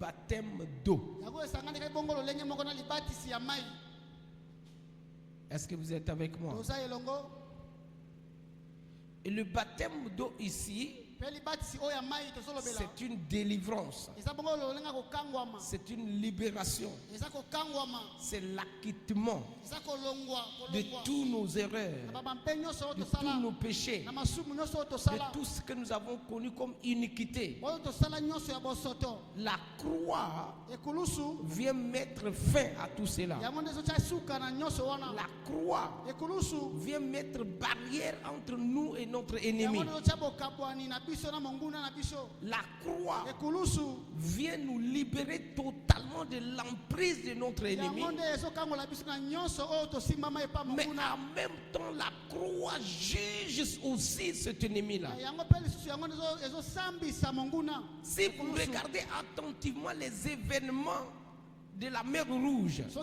baptême d'eau. Est-ce que vous êtes avec moi? Et le baptême d'eau ici, c'est une délivrance, c'est une libération, c'est l'acquittement de tous nos erreurs, de tous nos péchés, de tout ce que nous avons connu comme iniquité. La croix vient mettre fin à tout cela. La croix vient mettre barrière entre nous et notre ennemi. La croix vient nous libérer totalement de l'emprise de notre ennemi. Mais en même temps, la croix juge aussi cet ennemi-là. Si vous regardez attentivement les événements de la mer Rouge, je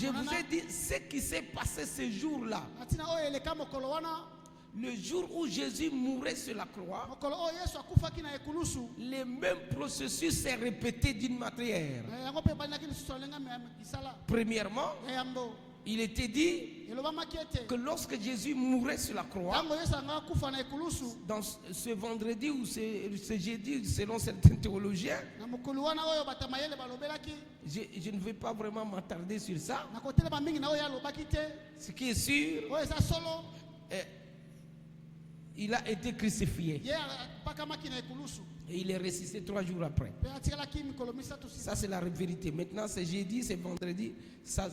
vous ai dit ce qui s'est passé ce jour-là. Le jour où Jésus mourait sur la croix, le même processus s'est répété d'une manière. Premièrement, il était dit que lorsque Jésus mourait sur la croix, dans ce vendredi ou ce jeudi, selon certains théologiens, je ne vais pas vraiment m'attarder sur ça. Ce qui est sûr, il a été crucifié. Et il est ressuscité 3 jours après. Ça, c'est la vérité. Maintenant, c'est jeudi, c'est vendredi. Ça,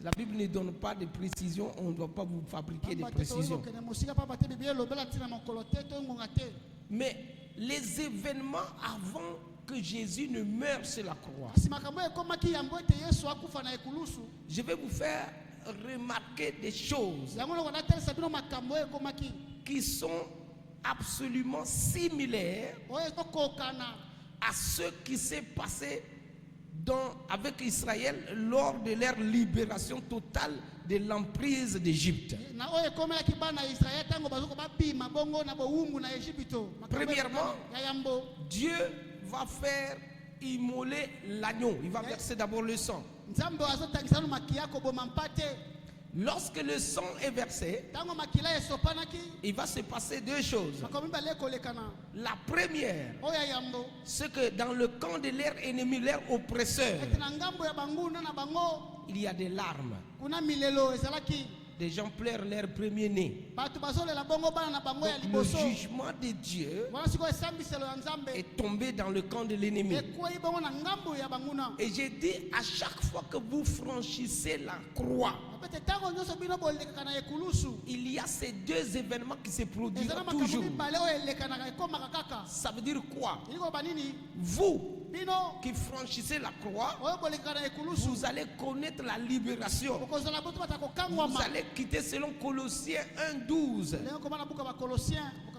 la Bible ne donne pas de précision. On ne doit pas vous fabriquer des précisions. Mais les événements avant que Jésus ne meure sur la croix, je vais vous faire remarquer des choses qui sont absolument similaires à ce qui s'est passé avec Israël lors de leur libération totale de l'emprise d'Égypte. Premièrement, Dieu va faire immoler l'agneau. Il va verser d'abord le sang. Lorsque le sang est versé, il va se passer 2 choses. La première, c'est que dans le camp de leur ennemi, leur oppresseur, il y a des larmes. Des gens pleurent leur premier-né. Le jugement de Dieu est tombé dans le camp de l'ennemi. Et j'ai dit, à chaque fois que vous franchissez la croix, il y a ces 2 événements qui se produisent toujours. Ça veut dire quoi? Vous qui franchissez la croix, vous allez connaître la libération. Vous allez quitter, selon Colossiens 1:12,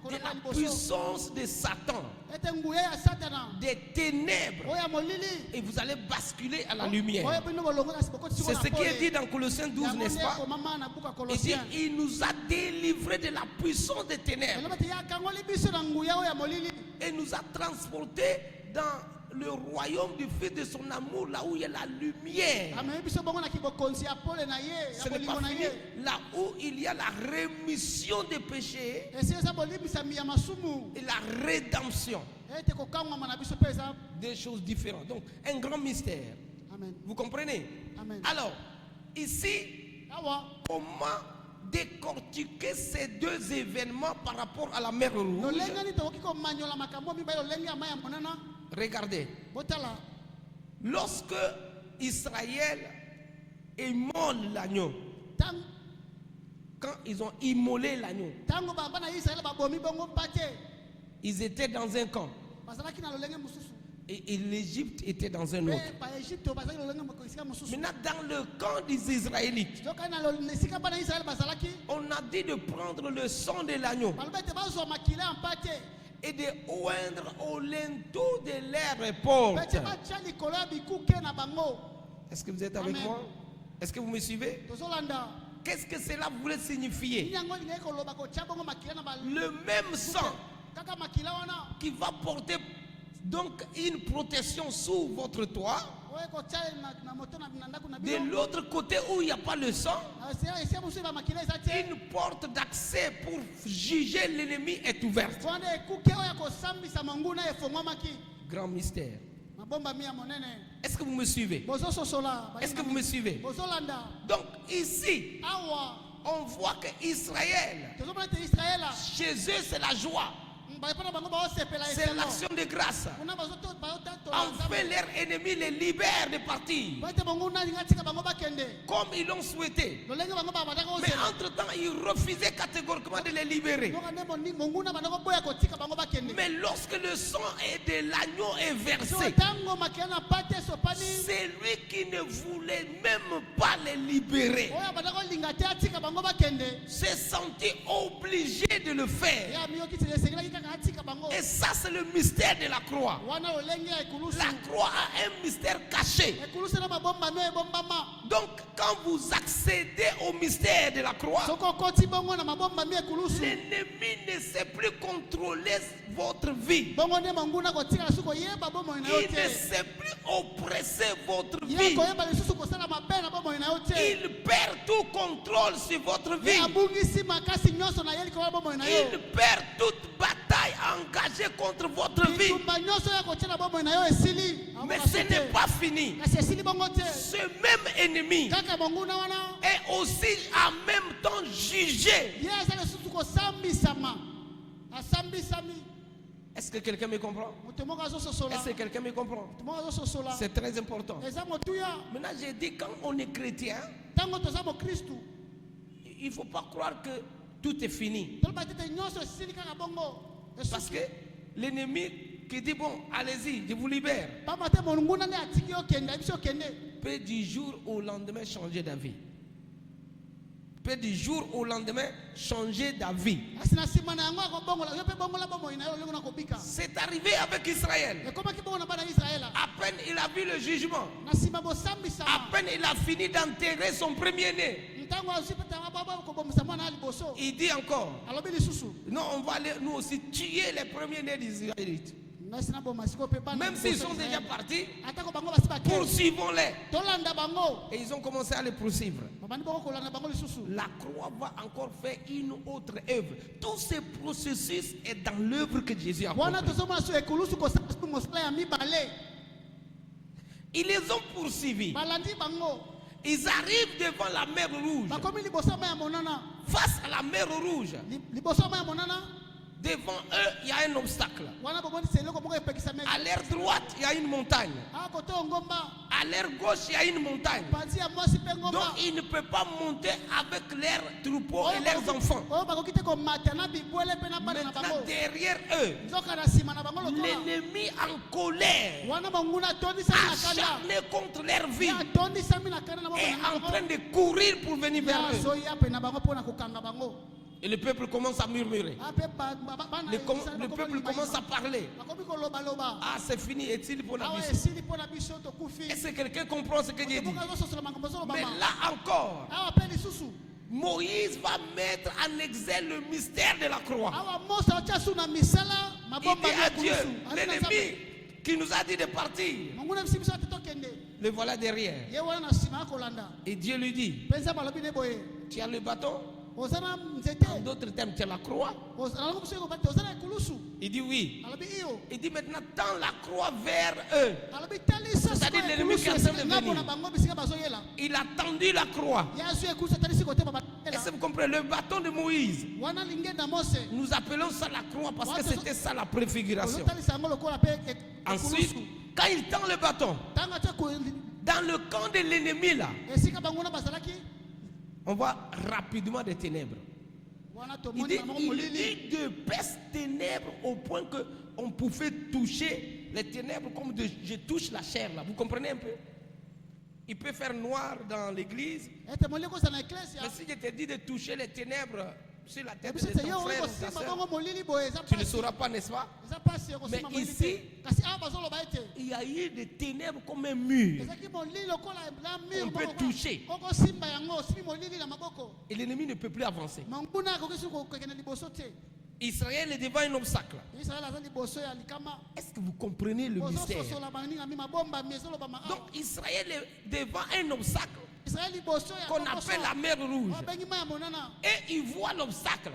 de la puissance de Satan, des ténèbres, et vous allez basculer à la lumière. C'est ce qui est dit dans Colossiens 12, n'est-ce pas? Il dit, il nous a délivrés de la puissance des ténèbres et nous a transportés dans le royaume du Fils de son amour, là où il y a la lumière. Ce n'est pas fini. Là où il y a la rémission des péchés et la rédemption. 2 choses différentes. Donc, un grand mystère. Amen. Vous comprenez? Amen. Alors, ici, comment décortiquer ces 2 événements par rapport à la mer Rouge? Regardez, lorsque Israël immole l'agneau, quand ils ont immolé l'agneau, ils étaient dans un camp et l'Égypte était dans un autre. Maintenant, dans le camp des Israélites, on a dit de prendre le sang de l'agneau et de oindre au linteau de leurs portes. Est-ce que vous êtes avec moi? Est-ce que vous me suivez? Qu'est-ce que cela voulait signifier? Le même sang qui va porter Donc une protection sous votre toit. De l'autre côté où il n'y a pas le sang, une porte d'accès pour juger l'ennemi est ouverte. Grand mystère. Est-ce que vous me suivez? Est-ce que vous me suivez? Donc ici, on voit que Israël, chez eux c'est la joie. C'est l'action de grâce. Enfin, leurs ennemis les libèrent de partir comme ils l'ont souhaité. Mais entre-temps, ils refusaient catégoriquement de les libérer. Mais lorsque le sang de l'agneau est versé, c'est lui qui ne voulait même pas les libérer s'est senti obligé de le faire. Et ça, c'est le mystère de la croix. La croix a un mystère caché. Donc, quand vous accédez au mystère de la croix, l'ennemi ne sait plus contrôler votre vie. Il ne sait plus oppresser votre vie. Il perd tout contrôle sur votre vie. Il perd toute bataille engagée contre votre vie. Mais ce n'est pas fini. Ce même ennemi est aussi en même temps jugé. Est-ce que quelqu'un me comprend? Est-ce que quelqu'un me comprend? C'est très important. Maintenant, j'ai dit, quand on est chrétien, il ne faut pas croire que tout est fini. Parce que l'ennemi qui dit, bon, allez-y, je vous libère, peut du jour au lendemain changer d'avis. Peut du jour au lendemain changer d'avis. C'est arrivé avec Israël. À peine il a vu le jugement, à peine il a fini d'enterrer son premier-né, il dit encore, non, on va aller nous aussi tuer les premiers-nés des Israélites. Même s'ils sont déjà partis, poursuivons-les. Et ils ont commencé à les poursuivre. La croix va encore faire une autre œuvre. Tout ce processus est dans l'œuvre que Jésus a accomplie. Ils les ont poursuivis. Ils arrivent devant la mer Rouge. Face à la mer Rouge, devant eux, il y a un obstacle. À leur droite, il y a une montagne. À leur gauche, il y a une montagne. Donc, ils ne peuvent pas monter avec leurs troupeaux et leurs enfants. Maintenant, derrière eux, l'ennemi en colère, acharné contre leur vie, est en train de courir pour venir vers eux. Et le peuple commence à murmurer. Le peuple commence à parler. Ah, c'est fini. Est-il pour la mission? Est-ce que quelqu'un comprend ce que j'ai dit? Mais là encore, Moïse va mettre en exergue le mystère de la croix. Il dit à Dieu, l'ennemi qui nous a dit de partir, le voilà derrière. Et Dieu lui dit, tu as le bâton? En d'autres termes, tu as la croix? Il dit oui. Il dit maintenant, tends la croix vers eux. C'est-à-dire l'ennemi qui est en train de venir. Il a tendu la croix. Est-ce que vous comprenez? Le bâton de Moïse, nous appelons ça la croix parce que c'était ça la préfiguration. Ensuite, quand il tend le bâton, dans le camp de l'ennemi là, on voit rapidement des ténèbres. Il dit d'épaisses ténèbres au point qu'on pouvait toucher les ténèbres comme je touche la chair là. Vous comprenez un peu? Il peut faire noir dans l'église. Mais si je te dis de toucher les ténèbres sur la tête de ton frère ou ta soeur, tu ne sauras pas, n'est-ce pas? Mais ici, il y a eu des ténèbres comme un mur. On peut toucher. Et l'ennemi ne peut plus avancer. Israël est devant un obstacle. Est-ce que vous comprenez le mystère? Donc Israël est devant un obstacle qu'on appelle la mer rouge. Et il voit l'obstacle.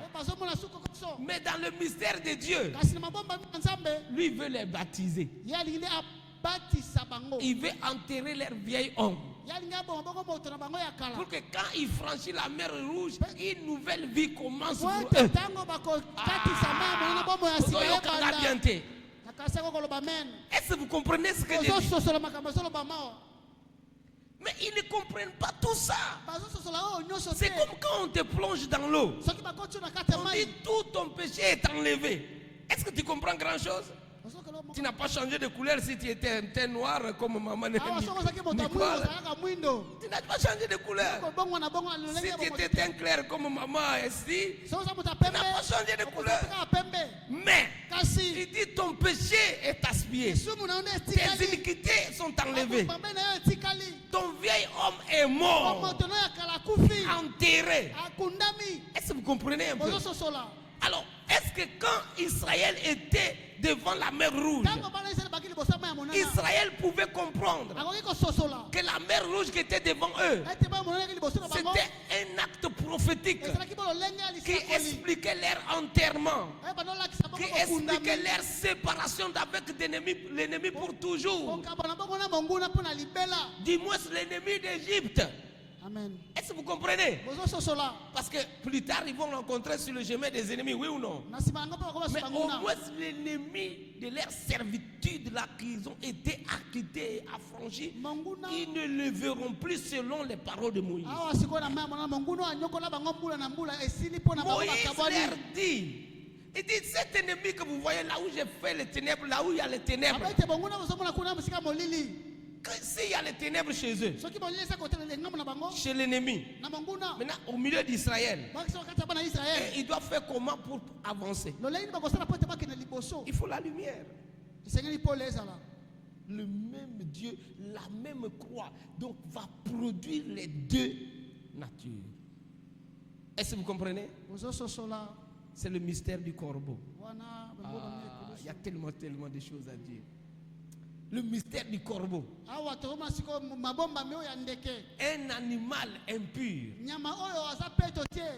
Mais dans le mystère de Dieu, lui veut les baptiser. Il veut enterrer leur vieil homme. Pour que quand il franchit la mer rouge, une nouvelle vie commence pour eux. Est-ce que vous comprenez ce que je dis? Mais ils ne comprennent pas tout ça. C'est comme quand on te plonge dans l'eau. On dit tout ton péché est enlevé. Est-ce que tu comprends grand chose? Tu n'as pas changé de couleur si tu étais un teint noir comme maman Nicole. Tu n'as pas changé de couleur. Si tu étais teint clair comme maman ici, tu n'as pas changé de couleur. Mais il dit ton péché est aspiré. Tes iniquités sont enlevées. Ton vieil homme est mort, enterré. Est-ce que vous comprenez un peu? Alors, est-ce que quand Israël était devant la mer rouge, Israël pouvait comprendre que la mer rouge qui était devant eux, c'était un acte prophétique qui expliquait leur enterrement, qui expliquait leur séparation avec l'ennemi pour toujours, du moins l'ennemi d'Égypte. Amen. Est-ce que vous comprenez? Parce que plus tard, ils vont rencontrer sur le chemin des ennemis, oui ou non? Mais au moins l'ennemi de leur servitude là qu'ils ont été acquittés, affranchis, ils ne le verront plus selon les paroles de Moïse. Moïse leur dit, il dit, cet ennemi que vous voyez là où j'ai fait les ténèbres, là où il y a les ténèbres, s'il y a les ténèbres chez eux, chez l'ennemi, maintenant au milieu d'Israël, ils doivent faire comment pour avancer? Il faut la lumière. Le même Dieu, la même croix, donc va produire les deux natures. Est-ce que vous comprenez? C'est le mystère du corbeau. Il y a tellement de choses à dire. Le mystère du corbeau. Un animal impur.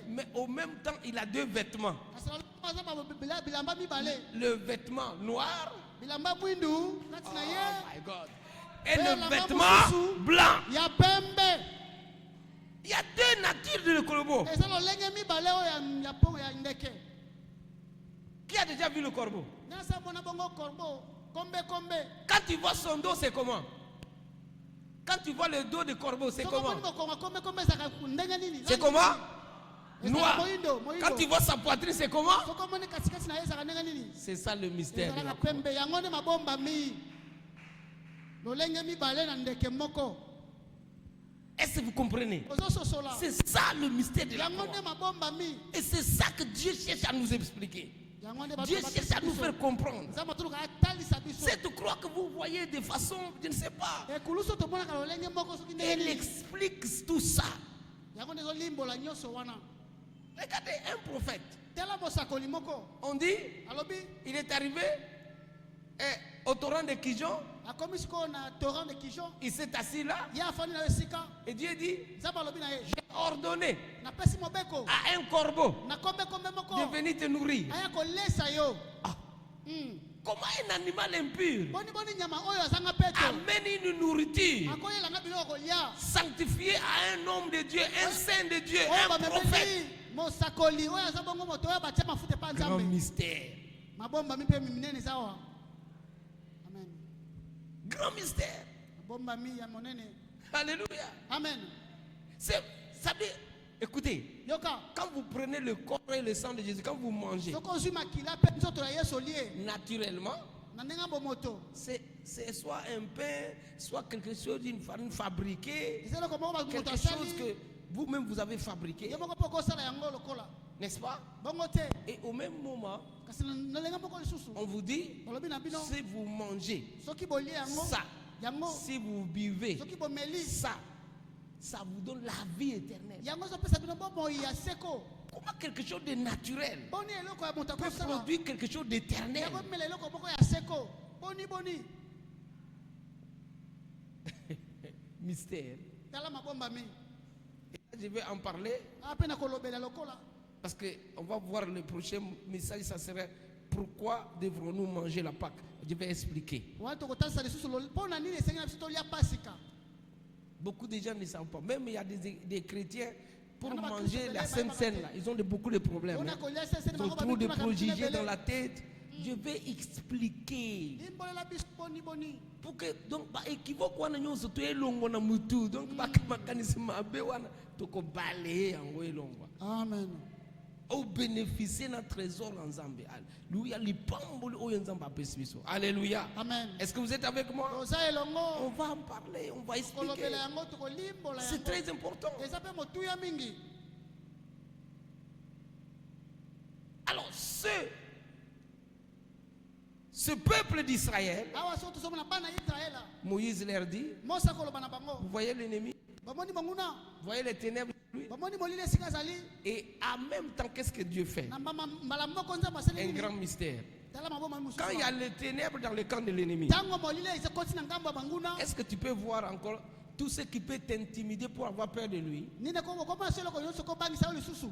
Mais au même temps, il a deux vêtements. Le vêtement noir. Oh my God. Et le vêtement blanc. Il y a deux natures de le corbeau. Qui a déjà vu le corbeau? Quand tu vois son dos, c'est comment? Quand tu vois le dos du corbeau, c'est comment? C'est comment? Noir. Quand tu vois sa poitrine, c'est comment? C'est ça le mystère de la croix. Est-ce que vous comprenez? C'est ça le mystère de la croix. Et c'est ça que Dieu cherche à nous expliquer. Dieu cherche à nous faire comprendre. Cette croix que vous voyez de façon, je ne sais pas, elle explique tout ça. Regardez un prophète. On dit, il est arrivé au torrent de Kijon. Il s'est assis là. Et Dieu dit, j'ai ordonné à un corbeau de venir te nourrir. Ah. Comment un animal impur amène une nourriture sanctifiée à un homme de Dieu, un saint de Dieu, un prophète? Grand mystère. Grand mystère. Alléluia. Amen. Écoutez, quand vous prenez le corps et le sang de Jésus, quand vous mangez, naturellement, c'est soit un pain, soit quelque chose d'une farine fabriquée, quelque chose que vous-même vous avez fabriqué, n'est-ce pas? Et au même moment, on vous dit, si vous mangez ça, si vous buvez ça, ça vous donne la vie éternelle. Comment quelque chose de naturel peut produire quelque chose d'éternel? Mystère. Je vais en parler parce qu'on va voir le prochain message, ça serait pourquoi devrons-nous manger la Pâque? Je vais expliquer. Beaucoup de gens ne savent pas. Même il y a des chrétiens, pour manger la Sainte Seine, là, ils ont beaucoup de problèmes. Hein. Ils ont trop de préjugés dans la tête. Je vais expliquer. Pour que, donc, équivoque, on a nous surtout longo na mutu. Donc, Amen. Au bénéficier de notre trésor en Zambie. Alléluia. Amen. Est-ce que vous êtes avec moi? On va en parler, on va expliquer. C'est très important. Alors, ce peuple d'Israël, Moïse leur dit, vous voyez l'ennemi, vous voyez les ténèbres de lui. Et en même temps, qu'est-ce que Dieu fait? Un grand mystère. Quand il y a les ténèbres dans le camp de l'ennemi, est-ce que tu peux voir encore tout ce qui peut t'intimider pour avoir peur de lui?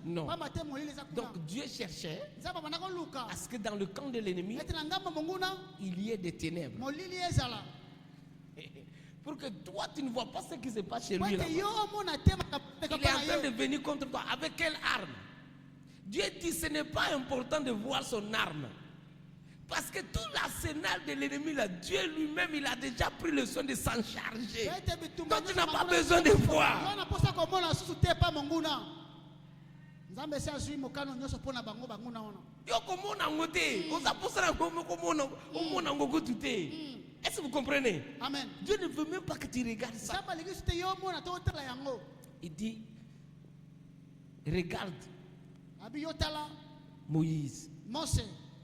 Non. Donc Dieu cherchait à ce que dans le camp de l'ennemi, il y ait des ténèbres. Pour que toi, tu ne vois pas ce qui se passe chez lui. Là. Il est en train de venir contre toi. Avec quelle arme? Dieu dit ce n'est pas important de voir son arme. Parce que tout l'arsenal de l'ennemi, là, Dieu lui-même, il a déjà pris le soin de s'en charger. Donc tu n'as pas besoin de voir. Est-ce que vous comprenez? Amen. Dieu ne veut même pas que tu regardes ça. Il dit, regarde Moïse.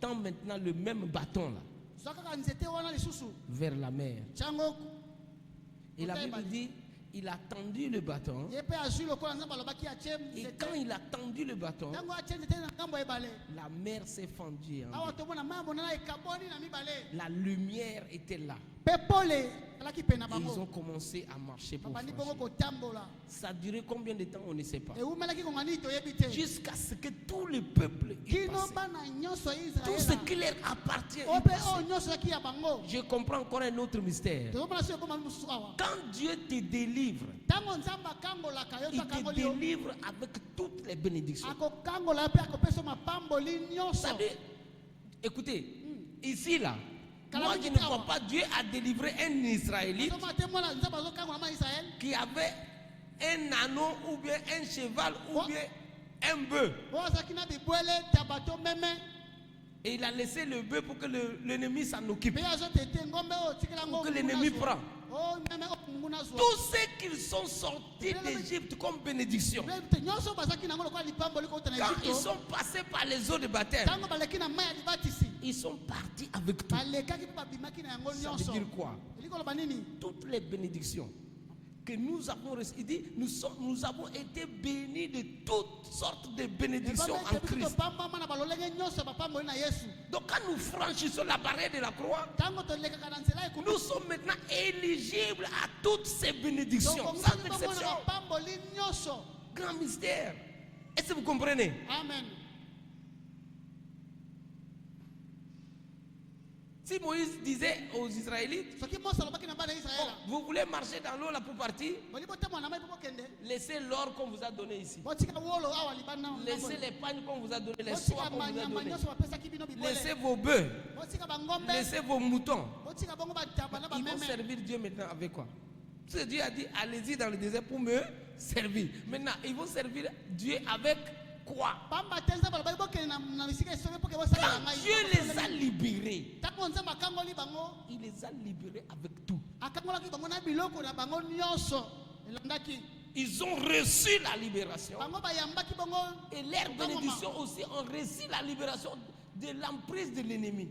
Tends maintenant le même bâton là vers la mer. Et la Bible dit, il a tendu le bâton. Et quand il a tendu le bâton, la mer s'est fendue. La lumière était là. Et ils ont commencé à marcher pour franchir. Ça a duré combien de temps, on ne sait pas. Jusqu'à ce que tout le peuple y passe. Tout ce qui leur appartient. Je comprends encore un autre mystère. Quand Dieu te délivre, il te délivre avec toutes les bénédictions. Écoutez, ici là, moi je ne vois pas Dieu a délivré un Israélite qui avait un ânon ou bien un cheval ou bien un bœuf. Et il a laissé le bœuf pour que l'ennemi s'en occupe. Pour que l'ennemi prend. Tous ceux qui sont sortis d'Égypte comme bénédiction, quand ils sont passés par les eaux de baptême, ils sont partis avec tout. Ça veut dire quoi? Toutes les bénédictions que nous avons reçues, il dit, nous avons été bénis de toutes sortes de bénédictions en Christ. Donc quand nous franchissons la barrière de la croix, nous sommes maintenant éligibles à toutes ces bénédictions, sans exception. Grand mystère. Est-ce que vous comprenez? Amen. Si Moïse disait aux Israélites, vous voulez marcher dans l'eau là pour partir, laissez l'or qu'on vous a donné ici. Laissez les pagnes qu'on vous a donné, les soies qu'on vous a donné. Laissez vos bœufs, laissez vos moutons. Ils vont servir Dieu maintenant avec quoi? Parce que Dieu a dit, allez-y dans le désert pour me servir. Maintenant, ils vont servir Dieu avec quoi? Quand Dieu les a libérés, il les a libérés avec tout. Ils ont reçu la libération. Et leurs bénédictions aussi ont reçu la libération de l'emprise de l'ennemi.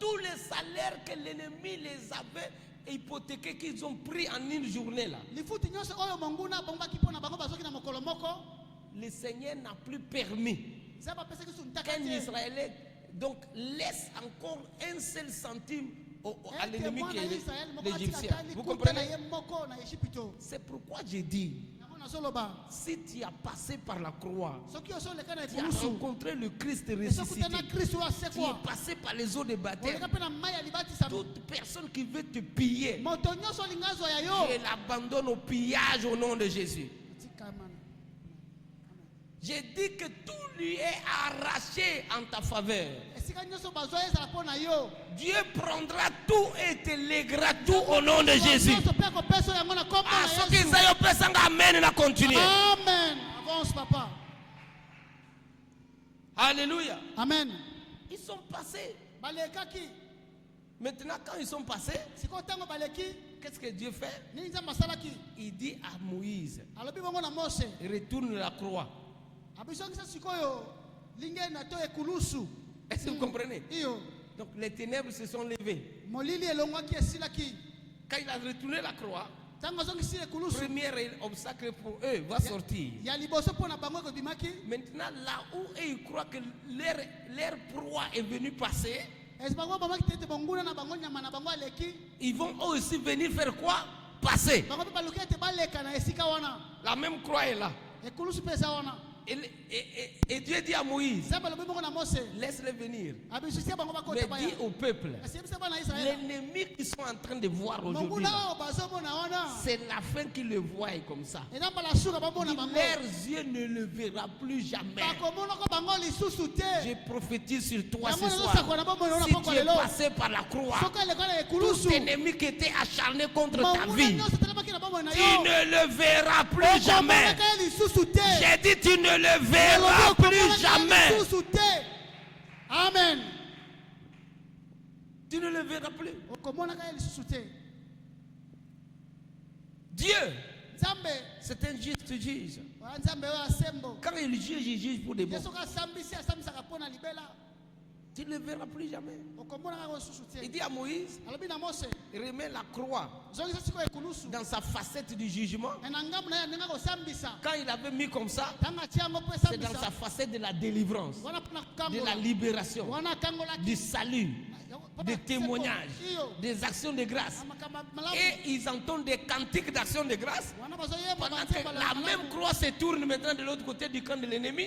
Tous les salaires que l'ennemi les avait hypothéqués, qu'ils ont pris en une journée là, le Seigneur n'a plus permis qu'un Israélien donc laisse encore un seul centime à l'ennemi qui est l'Égyptien. Vous comprenez? C'est pourquoi j'ai dit, si tu as passé par la croix, tu as rencontré le Christ ressuscité, tu es passé par les eaux de baptême, toute personne qui veut te piller, je l'abandonne au pillage au nom de Jésus. J'ai dit que tout lui est arraché en ta faveur. Dieu prendra tout et te lèguera tout au nom de Jésus. Amen. Avance, papa. Alléluia. Amen. Ils sont passés. Maintenant, quand ils sont passés, qu'est-ce que Dieu fait? Il dit à Moïse, retourne la croix. Est-ce que vous comprenez? Donc les ténèbres se sont levées. Quand il a retourné la croix, premier obstacle pour eux va sortir. Maintenant, là où ils croient que leur proie est venue passer, ils vont aussi venir faire quoi? Passer. La même croix est là. Et Dieu dit à Moïse, laisse-les venir. Mais dis au peuple, l'ennemi qu'ils sont en train de voir aujourd'hui, c'est la fin qu'ils le voient comme ça. Leurs yeux ne le verront plus jamais. Je prophétise sur toi ce soir. Si tu es passé par la croix, tout ennemi qui était acharné contre ta vie, tu ne le verras plus jamais. J'ai dit tu ne le verras plus jamais. Amen. Tu ne le verras plus. Dieu, c'est un juste juge. Quand il juge, il juge pour des bons. Tu ne le verras plus jamais. Il dit à Moïse, remets la croix dans sa facette du jugement. Quand il avait mis comme ça, c'est dans sa facette de la délivrance, de la libération, du salut, des témoignages, des actions de grâce. Et ils entendent des cantiques d'action de grâce. Pendant que la même croix se tourne maintenant de l'autre côté du camp de l'ennemi.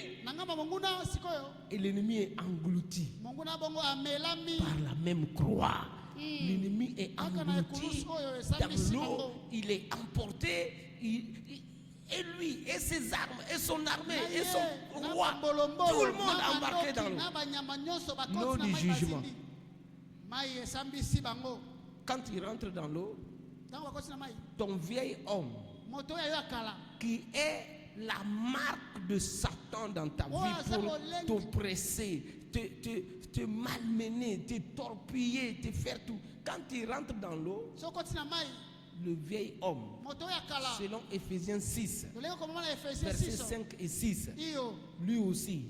Et l'ennemi est englouti par la même croix. L'ennemi est englouti dans l'eau. Il est emporté. Et lui, et ses armes, et son armée, et son roi, tout le monde embarqué dans l'eau. L'eau du jugement. Quand il rentre dans l'eau, ton vieil homme qui est la marque de Satan dans ta vie pour t'oppresser, te malmener, te torpiller, te faire tout. Quand il rentre dans l'eau, le vieil homme, selon Ephésiens 6, versets 5 et 6, lui aussi,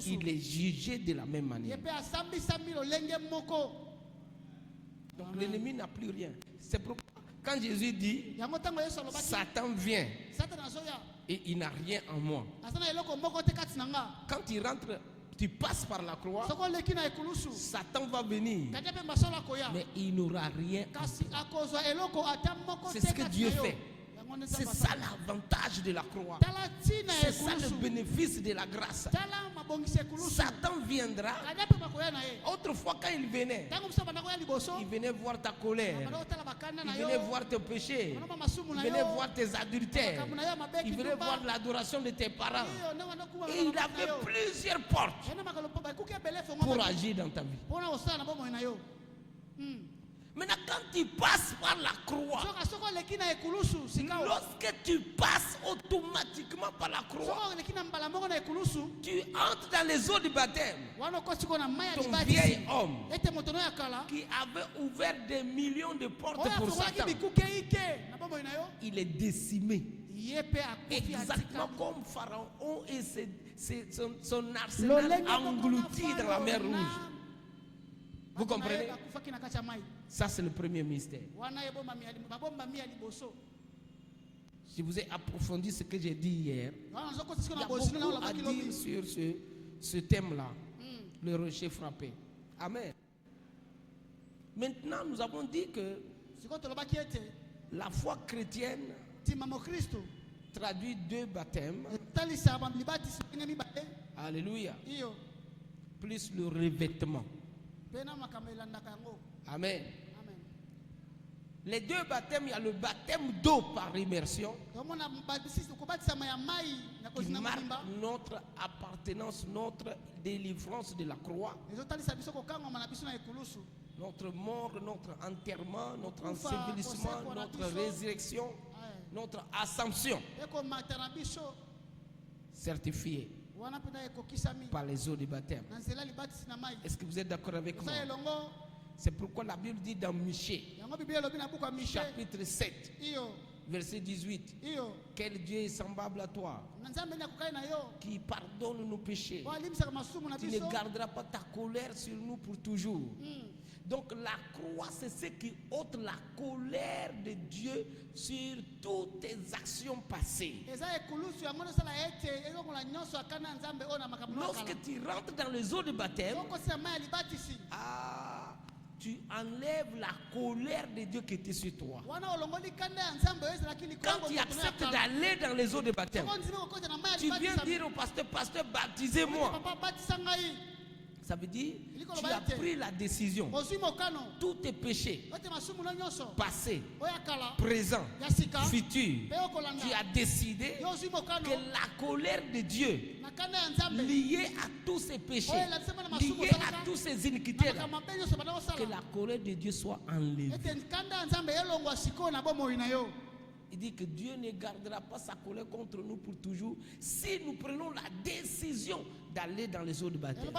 il est jugé de la même manière. Donc l'ennemi n'a plus rien. C'est pourquoi quand Jésus dit, Satan vient et il n'a rien en moi. Quand il rentre, tu passes par la croix, Satan va venir, mais il n'aura rien. C'est ce que Dieu fait. C'est ça l'avantage de la croix. C'est ça le bénéfice de la grâce. Satan viendra. Autrefois quand il venait voir ta colère, il venait voir tes péchés, il venait voir tes adultères, il venait voir l'adoration de tes parents. Et il avait plusieurs portes pour agir dans ta vie. Maintenant, quand tu passes par la croix, lorsque tu passes automatiquement par la croix, tu entres dans les eaux du baptême. Ton vieil homme qui avait ouvert des millions de portes pour Satan, il est décimé. Exactement comme Pharaon et son arsenal englouti dans la mer Rouge. Vous comprenez? Ça, c'est le premier mystère. Je vous ai approfondi ce que j'ai dit hier. Il y a beaucoup à dire sur ce thème-là, le rocher frappé. Amen. Maintenant, nous avons dit que la foi chrétienne traduit 2 baptêmes. Alléluia. Plus le revêtement. Amen. Les 2 baptêmes, il y a le baptême d'eau par immersion qui marque notre appartenance, notre délivrance de la croix, notre mort, notre enterrement, notre ensevelissement, notre résurrection, notre ascension certifiée par les eaux du baptême. Est-ce que vous êtes d'accord avec moi? C'est pourquoi la Bible dit dans Michée, chapitre 7, verset 18, quel Dieu est semblable à toi, qui pardonne nos péchés, qui ne gardera pas ta colère sur nous pour toujours. Donc la croix, c'est ce qui ôte la colère de Dieu sur toutes tes actions passées. Lorsque tu rentres dans les eaux de baptême, tu enlèves la colère de Dieu qui était sur toi. Quand tu acceptes d'aller dans les eaux de baptême, tu viens dire au pasteur, pasteur, baptisez-moi. Ça veut dire tu as pris la décision. Tous tes péchés, passés, présents, futurs, tu as décidé que la colère de Dieu liée à tous ces péchés, liée à tous ces iniquités, que la colère de Dieu soit enlevée. Il dit que Dieu ne gardera pas sa colère contre nous pour toujours si nous prenons la décision d'aller dans les eaux de baptême.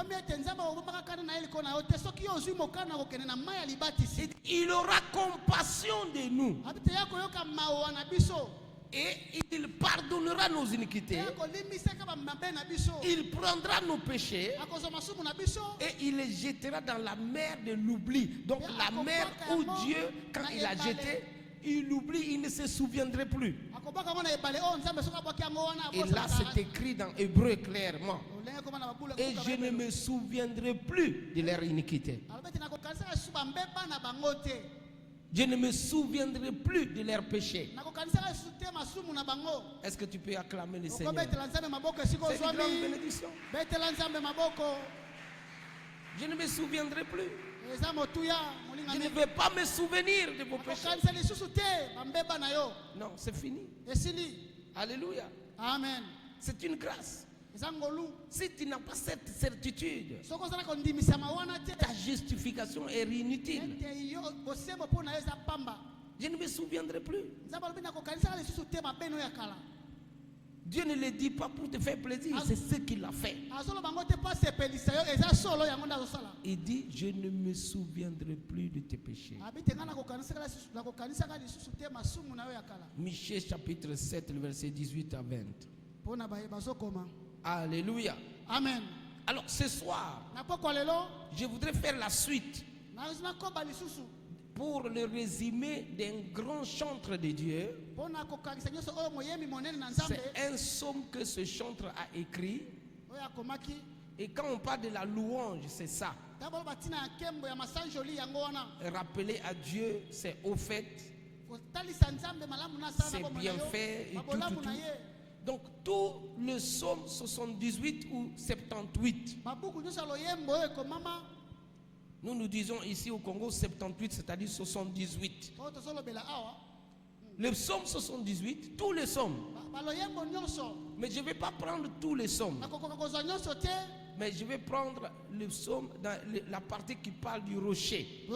Il aura compassion de nous. Et il pardonnera nos iniquités. Il prendra nos péchés et il les jettera dans la mer de l'oubli. Donc la mer où Dieu, quand il a jeté, il oublie, il ne se souviendrait plus. Et là, c'est écrit dans Hébreu clairement. Et je ne me souviendrai plus de leur iniquité. Je ne me souviendrai plus de leurs péchés. Est-ce que tu peux acclamer le Seigneur? C'est une grande bénédiction. Je ne me souviendrai plus. Je ne vais pas me souvenir de vos péchés. Non, c'est fini. Alléluia. Amen. C'est une grâce. Si tu n'as pas cette certitude, ta justification est inutile. Je ne me souviendrai plus. Dieu ne le dit pas pour te faire plaisir, c'est ce qu'il a fait. Il dit, je ne me souviendrai plus de tes péchés. Michée chapitre 7, le verset 18 à 20. Alléluia. Amen. Alors ce soir, je voudrais faire la suite pour le résumé d'un grand chantre de Dieu. C'est un psaume que ce chantre a écrit. Et quand on parle de la louange, c'est ça. Rappeler à Dieu ses hauts faits, ses bienfaits et tout. Donc tout le psaume 78 ou 78. Nous disons ici au Congo 78, c'est-à-dire 78. Le psaume 78, tous les psaumes. Mais je ne vais pas prendre tous les psaumes. Mais je vais prendre le psaume dans la partie qui parle du rocher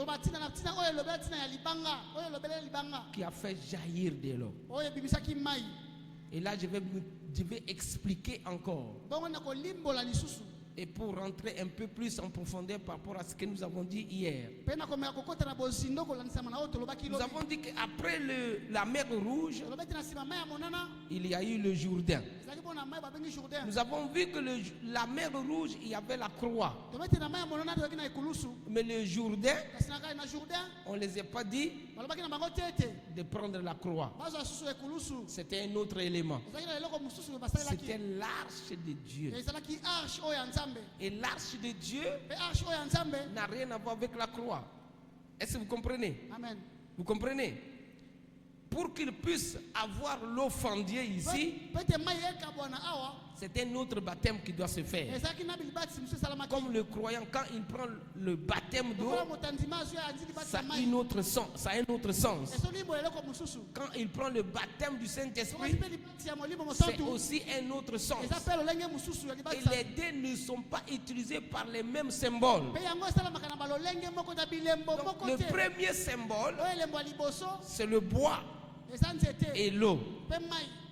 qui a fait jaillir de l'eau. Et là, je vais expliquer encore Et pour rentrer un peu plus en profondeur par rapport à ce que nous avons dit hier, nous avons dit qu'après la mer Rouge, il y a eu le Jourdain. Nous avons vu que la mer Rouge, il y avait la croix. Mais le Jourdain, on ne les a pas dit de prendre la croix. C'était un autre élément. C'était l'arche de Dieu. Et l'arche de Dieu n'a rien à voir avec la croix. Est-ce que vous comprenez? Amen. Vous comprenez? Pour qu'il puisse avoir l'offendier ici, c'est un autre baptême qui doit se faire. Comme le croyant, quand il prend le baptême d'eau, ça a un autre sens. Quand il prend le baptême du Saint-Esprit, c'est aussi un autre sens. Et les deux ne sont pas utilisés par les mêmes symboles. Donc, le premier symbole, c'est le bois et l'eau.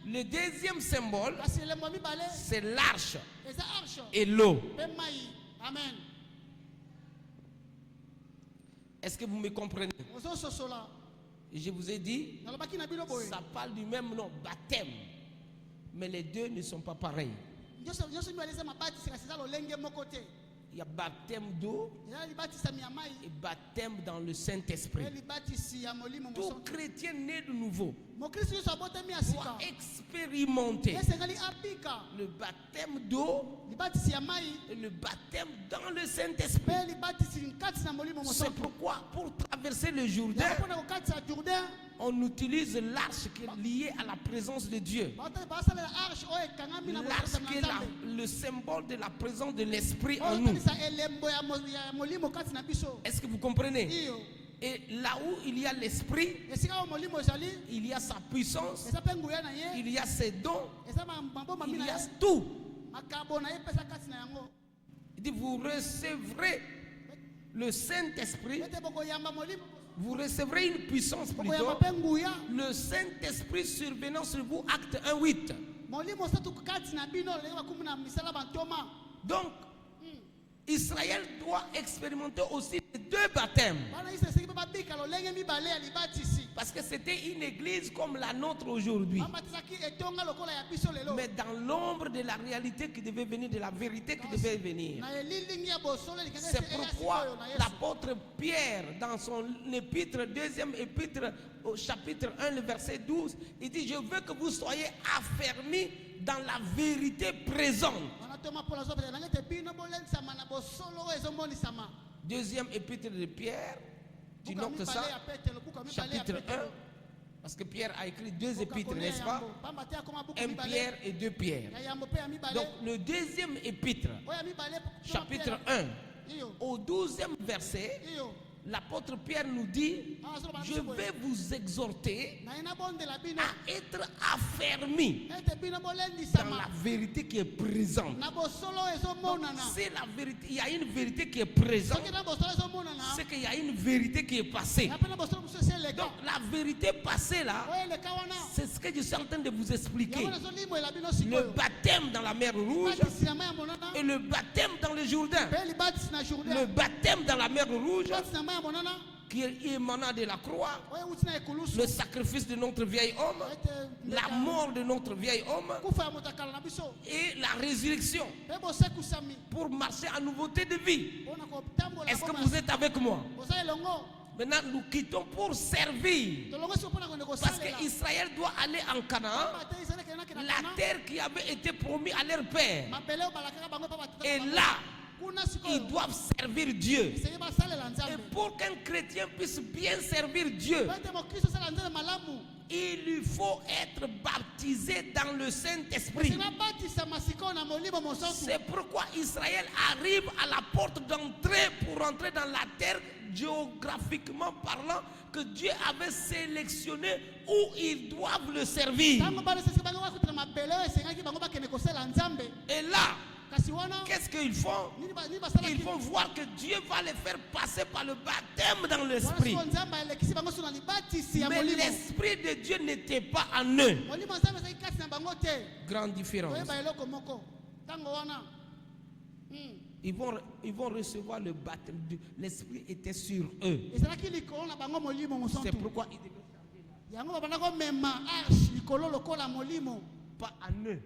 Le deuxième symbole, c'est l'arche et l'eau. Amen. Est-ce que vous me comprenez? Je vous ai dit, ça parle du même nom, baptême. Mais les deux ne sont pas pareils. Il y a baptême d'eau et baptême dans le Saint-Esprit. Tout chrétien né de nouveau doit expérimenter le baptême d'eau et le baptême dans le Saint-Esprit. C'est pourquoi pour traverser le Jourdain, on utilise l'arche qui est liée à la présence de Dieu. L'arche qui est le symbole de la présence de l'Esprit en nous. Est-ce que vous comprenez? Et là où il y a l'Esprit, il y a sa puissance, il y a ses dons, il y a tout. Il dit, vous recevrez le Saint-Esprit, vous recevrez une puissance plutôt, le Saint-Esprit survenant sur vous, acte 1:8. Donc, Israël doit expérimenter aussi les deux baptêmes. Parce que c'était une église comme la nôtre aujourd'hui. Mais dans l'ombre de la réalité qui devait venir, de la vérité qui devait venir. C'est pourquoi l'apôtre Pierre, dans son épître, deuxième épître, au chapitre 1, le verset 12, il dit, je veux que vous soyez affermis dans la vérité présente. Deuxième épître de Pierre, tu notes ça, chapitre 1, parce que Pierre a écrit deux épîtres, n'est-ce pas? Un Pierre et deux Pierre. Donc le deuxième épître, chapitre 1, au 12e verset, l'apôtre Pierre nous dit, je vais vous exhorter à être affermis dans la vérité qui est présente. C'est la vérité, il y a une vérité qui est présente, c'est qu'il y a une vérité qui est passée. Donc la vérité passée là, c'est ce que je suis en train de vous expliquer. Le baptême dans la mer Rouge et le baptême dans le Jourdain. Le baptême dans la mer Rouge qui est émanant de la croix, le sacrifice de notre vieil homme, la mort de notre vieil homme et la résurrection pour marcher en nouveauté de vie. Est-ce que vous êtes avec moi? Maintenant, nous quittons pour servir. Parce qu'Israël doit aller en Canaan, la terre qui avait été promise à leur père. Et là, ils doivent servir Dieu. Et pour qu'un chrétien puisse bien servir Dieu, il lui faut être baptisé dans le Saint-Esprit. C'est pourquoi Israël arrive à la porte d'entrée pour entrer dans la terre, géographiquement parlant, que Dieu avait sélectionné où ils doivent le servir. Et là, qu'est-ce qu'ils font? Ils vont voir que Dieu va les faire passer par le baptême dans l'esprit. Mais l'esprit de Dieu n'était pas en eux. Grande différence. Ils vont recevoir le baptême. L'Esprit était sur eux. C'est pourquoi ils devaient pas en eux.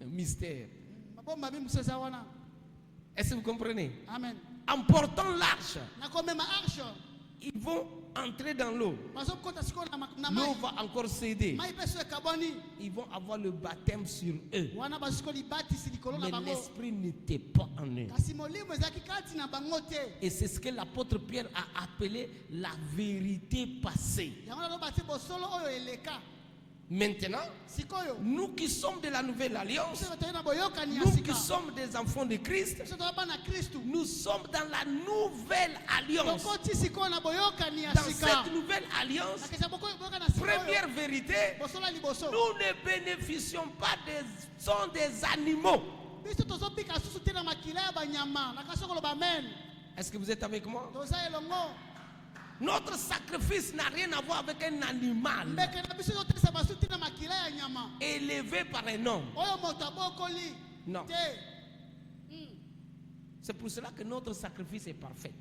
Mystère. Est-ce que vous comprenez? Amen. En portant l'arche, ils vont entrer dans l'eau. L'eau va encore céder. Ils vont avoir le baptême sur eux. Mais l'Esprit n'était pas en eux. Et c'est ce que l'apôtre Pierre a appelé la vérité passée. Maintenant, nous qui sommes de la nouvelle alliance, nous qui sommes des enfants de Christ, nous sommes dans la nouvelle alliance. Dans cette nouvelle alliance, première vérité, nous ne bénéficions pas des animaux. Est-ce que vous êtes avec moi? Notre sacrifice n'a rien à voir avec un animal élevé par un homme. Non. C'est pour cela que notre sacrifice est parfait.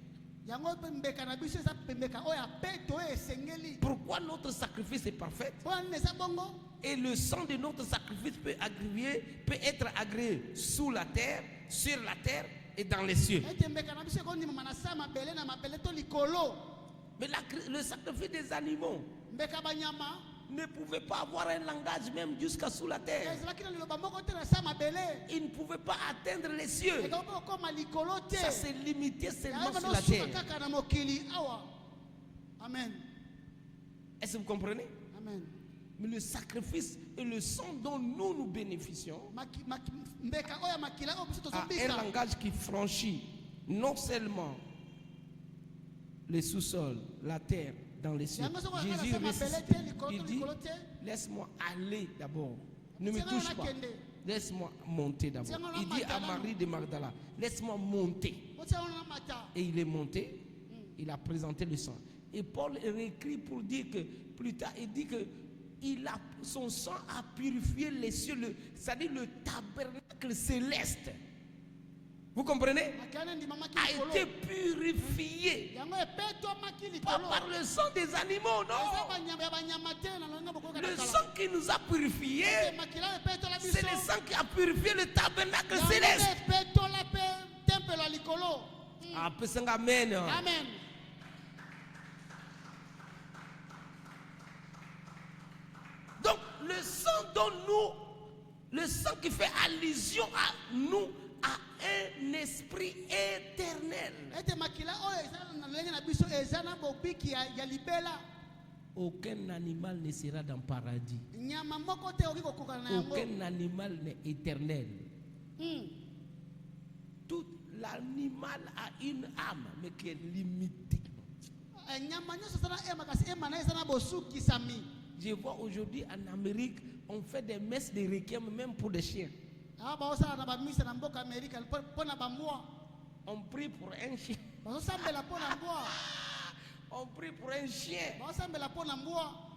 Pourquoi notre sacrifice est parfait? Et le sang de notre sacrifice peut être agréé sous la terre, sur la terre et dans les cieux. Mais le sacrifice des animaux ne pouvait pas avoir un langage même jusqu'à sous la terre. Il ne pouvait pas atteindre les cieux. Ça s'est limité seulement sur la terre. Amen. Est-ce que vous comprenez? Amen. Mais le sacrifice et le sang dont nous bénéficions a un langage qui franchit non seulement les sous-sols, la terre, dans les cieux. Jésus ressuscité, il dit, laisse-moi aller d'abord. Ne me touche pas. Laisse-moi monter d'abord. Il dit à Marie de Magdala, laisse-moi monter. Et il est monté, il a présenté le sang. Et Paul écrit pour dire que, plus tard, il dit que son sang a purifié les cieux, c'est-à-dire le tabernacle céleste. Vous comprenez? A été purifié. Pas par le sang des animaux, non. Le sang qui nous a purifiés, c'est le sang qui a purifié le tabernacle céleste. Amen. Amen. Donc le sang qui fait allusion à nous, a un esprit éternel. Aucun animal ne sera dans le paradis. Aucun animal n'est éternel. Tout l'animal a une âme, mais qui est limitée. Je vois aujourd'hui en Amérique, on fait des messes de requiem même pour des chiens. On prie pour un chien. On prie pour un chien.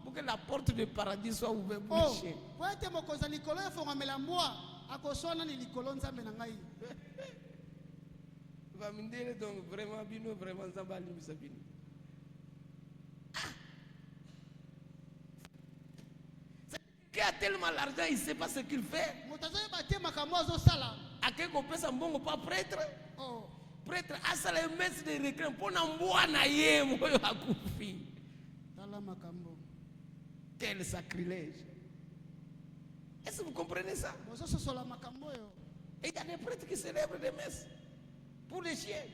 Pour que la porte du paradis soit ouverte pour le chien. Donc vraiment, qui a tellement l'argent, il ne sait pas ce qu'il fait. À quel qu'on peut s'en bon pas prêtre? Prêtre, à ça les messes de récré pour n'emboire naïe, moi à couper. Quel sacrilège. Est-ce que vous comprenez ça? Et il y a des prêtres qui célèbrent des messes pour les chiens.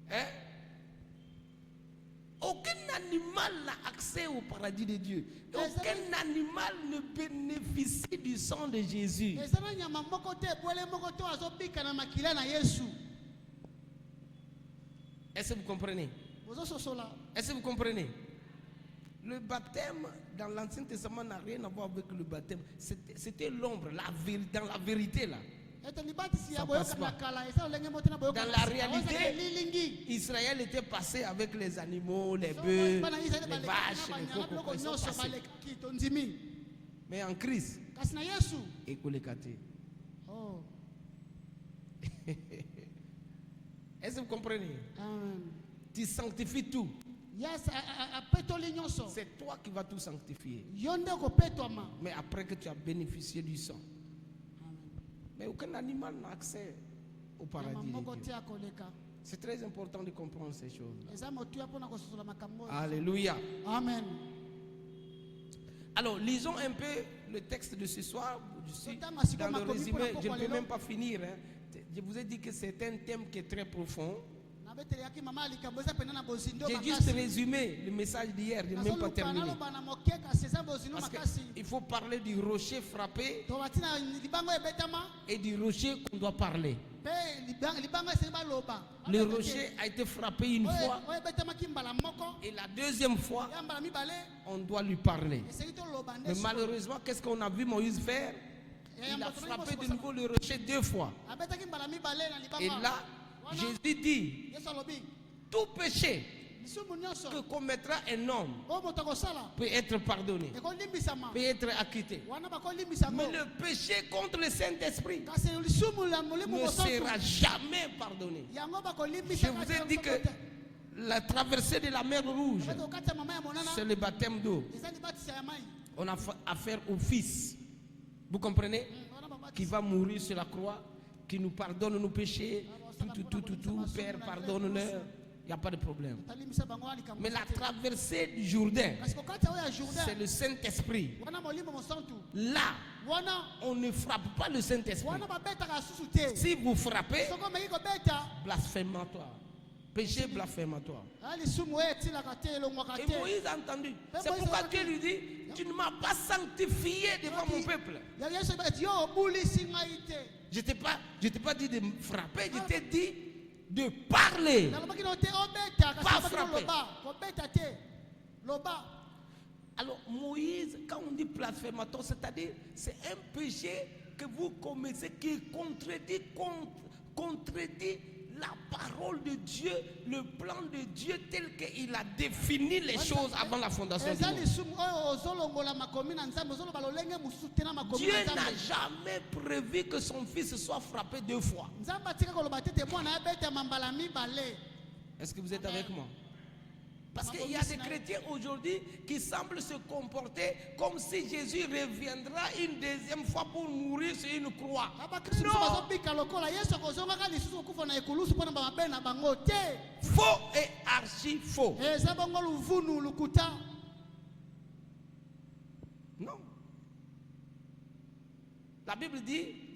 Hein? Aucun animal n'a accès au paradis de Dieu. Aucun animal ne bénéficie du sang de Jésus. Est-ce que vous comprenez? Est-ce que vous comprenez? Le baptême dans l'Ancien Testament n'a rien à voir avec le baptême. C'était l'ombre, dans la vérité là. Ça passe pas. Dans la réalité, Israël était passé avec les animaux, les bœufs, les vaches, les coqs. Ils sont passés. Mais en Christ, est-ce que vous comprenez? Tu sanctifies tout. C'est toi qui vas tout sanctifier. Mais après que tu as bénéficié du sang. Mais aucun animal n'a accès au paradis de Dieu. C'est très important de comprendre ces choses. Alléluia. Amen. Alors, lisons un peu le texte de ce soir. Dans le résumé, je ne peux même pas finir. Hein. Je vous ai dit que c'est un thème qui est très profond. J'ai juste résumé le message d'hier, je n'ai même pas terminé. Parce qu'il faut parler du rocher frappé et du rocher qu'on doit parler. Le rocher a été frappé une fois et la deuxième fois, on doit lui parler. Mais malheureusement, qu'est-ce qu'on a vu Moïse faire? Il a frappé de nouveau le rocher 2 fois. Et là, Jésus dit, tout péché que commettra un homme peut être pardonné, peut être acquitté. Mais le péché contre le Saint-Esprit ne sera jamais pardonné. Je vous ai dit que la traversée de la mer Rouge, c'est le baptême d'eau. On a affaire au Fils, vous comprenez, qui va mourir sur la croix, qui nous pardonne nos péchés. Tout, Père, pardonne-leur. Il n'y a pas de problème. Mais la traversée du Jourdain, c'est le Saint-Esprit. Là, on ne frappe pas le Saint-Esprit. Si vous frappez, blasphématoire. Péché blasphématoire. Et Moïse a entendu. C'est pourquoi Dieu lui dit, tu ne m'as pas sanctifié devant mon peuple. Je t'ai pas dit de me frapper, je t'ai dit de parler. Pas frapper. Alors Moïse, quand on dit blasphématoire, c'est-à-dire c'est un péché que vous commettez qui contredit la parole de Dieu, le plan de Dieu tel qu'il a défini les choses avant la fondation du monde. Dieu n'a jamais prévu que son fils soit frappé 2 fois. Est-ce que vous êtes avec moi? Parce qu'il y a des chrétiens aujourd'hui qui semblent se comporter comme si Jésus reviendra une deuxième fois pour mourir sur une croix. Non. Faux et archi faux. Non. La Bible dit,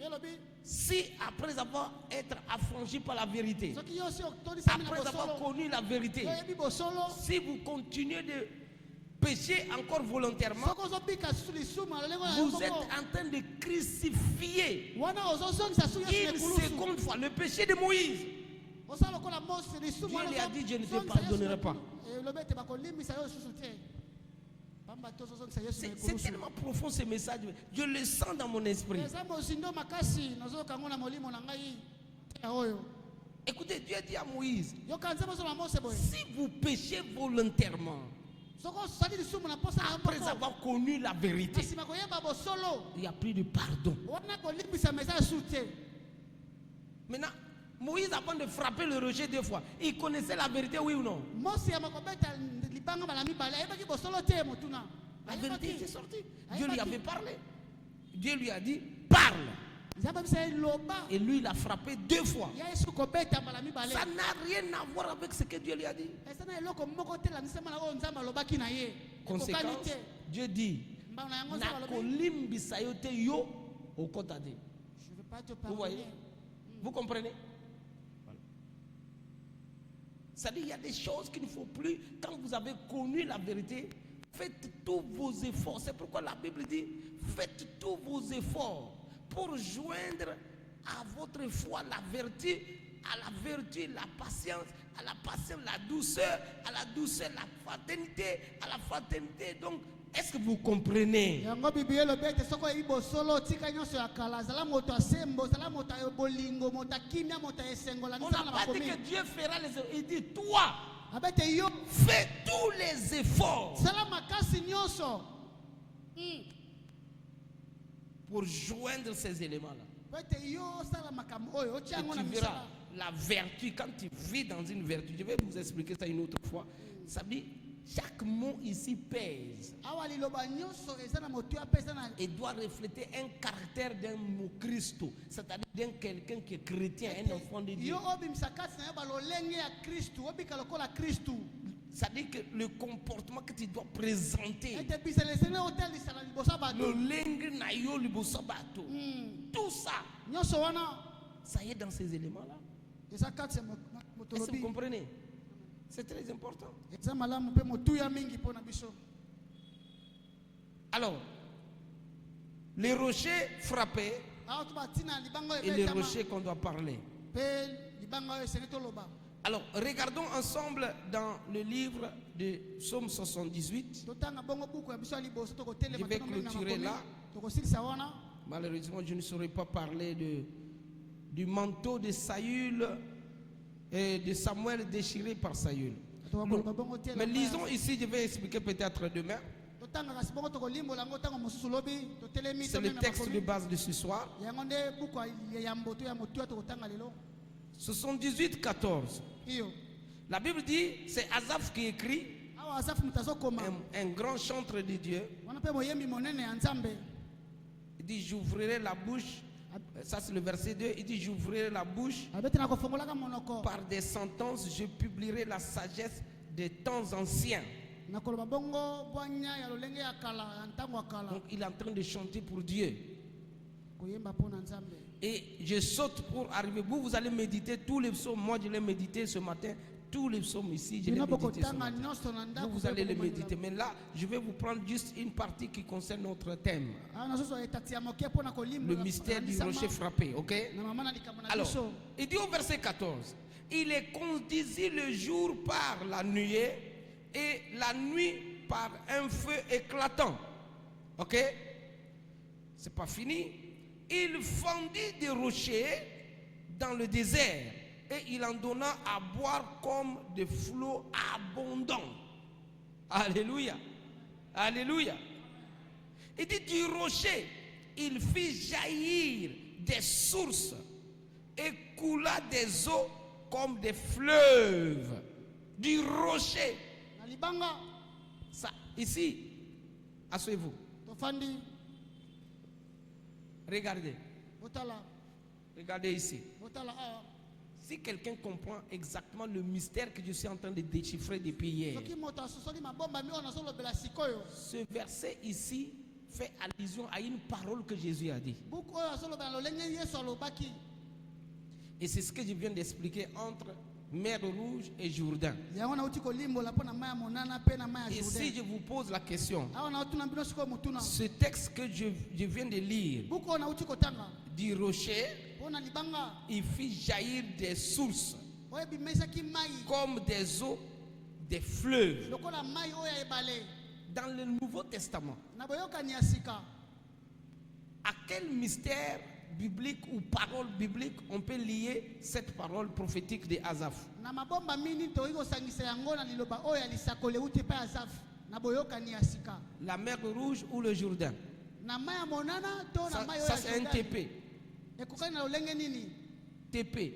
si après avoir été affranchi par la vérité, après avoir connu la vérité, si vous continuez de pécher encore volontairement, vous êtes en train de crucifier une seconde fois le péché de Moïse. Dieu lui a dit, je ne te pardonnerai pas. C'est tellement profond ce message. Je le sens dans mon esprit. Écoutez, Dieu dit à Moïse, si vous péchez volontairement, après avoir connu la vérité, il n'y a plus de pardon. Maintenant, Moïse, avant de frapper le rocher 2 fois, il connaissait la vérité, oui ou non? La vérité était sortie. Dieu lui avait parlé. Dieu lui a dit, parle. Et lui, il a frappé 2 fois. Ça n'a rien à voir avec ce que Dieu lui a dit. Conséquence, Dieu dit, vous voyez? Vous comprenez? C'est-à-dire, il y a des choses qu'il ne faut plus. Quand vous avez connu la vérité, faites tous vos efforts. C'est pourquoi la Bible dit, faites tous vos efforts pour joindre à votre foi la vertu, à la vertu la patience, à la patience la douceur, à la douceur la fraternité, à la fraternité donc Est-ce que vous comprenez? On n'a pas dit que Dieu fera les efforts. Il dit toi, fais tous les efforts pour joindre ces éléments-là. Et tu verras la vertu, quand tu vis dans une vertu, je vais vous expliquer ça une autre fois. Ça dit, chaque mot ici pèse et doit refléter un caractère d'un mot Christo, c'est-à-dire d'un quelqu'un qui est chrétien, un enfant de Dieu. C'est-à-dire que le comportement que tu dois présenter, le lingue nayo libosabato, tout ça, ça y est dans ces éléments-là. Est-ce que vous comprenez? C'est très important. Alors, les rochers frappés et les rochers qu'on doit parler. Alors, regardons ensemble dans le livre de Psaume 78. Je vais clôturer là. Malheureusement, je ne saurais pas parler du manteau de Saül et de Samuel déchiré par Saül. Mais lisons ici, je vais expliquer peut-être demain. C'est le texte de base de ce soir. 78, 14. La Bible dit, c'est Asaph qui écrit, un grand chantre de Dieu. Il dit, j'ouvrirai la bouche. Ça c'est le verset 2. Il dit, j'ouvrirai la bouche par des sentences, je publierai la sagesse des temps anciens. Donc il est en train de chanter pour Dieu. Et je saute pour arriver. Vous allez méditer tous les psaumes. Moi je l'ai médité ce matin. Tous les psaumes ici, je l'ai médité ce matin. Vous allez les méditer. Mais là, je vais vous prendre juste une partie qui concerne notre thème. Le mystère du rocher frappé. Ok? Alors, il dit au verset 14, il est conduisit le jour par la nuée et la nuit par un feu éclatant. Ok? C'est pas fini. Il fendit des rochers dans le désert et il en donna à boire comme des flots abondants. Alléluia. Alléluia. Il dit du rocher, il fit jaillir des sources et coula des eaux comme des fleuves. Du rocher. Ça, ici, asseyez-vous. Regardez. Regardez ici. Si quelqu'un comprend exactement le mystère que je suis en train de déchiffrer depuis hier, ce verset ici fait allusion à une parole que Jésus a dit. Et c'est ce que je viens d'expliquer entre Mer Rouge et Jourdain. Et si je vous pose la question, ce texte que je viens de lire, du rocher, il fit jaillir des sources comme des eaux, des fleuves. Dans le Nouveau Testament, à quel mystère biblique ou parole biblique on peut lier cette parole prophétique de Asaph? La mer Rouge ou le Jourdain? Ça c'est un TP. TP,